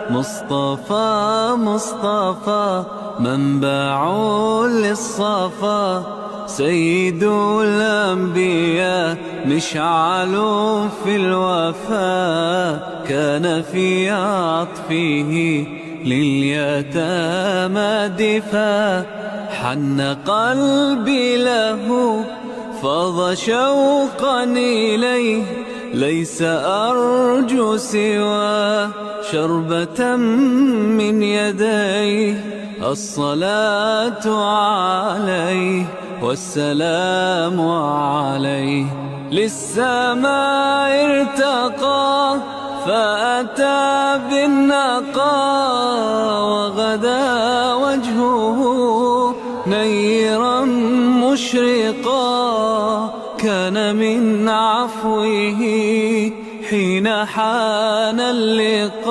مصطفى مصطفى منبع للصفا، سيد الأنبياء مشعل في الوفا، كان في عطفه لليتامى دفا، حن قلبي له فاض شوقا إليه، ليس أرجو سوى شربة من يديه، الصلاة عليه والسلام عليه، للسماء ارتقى فأتى بالنقى، وغدا وجهه نيرا مشرقا، كان من عفوه حين حان اللقاء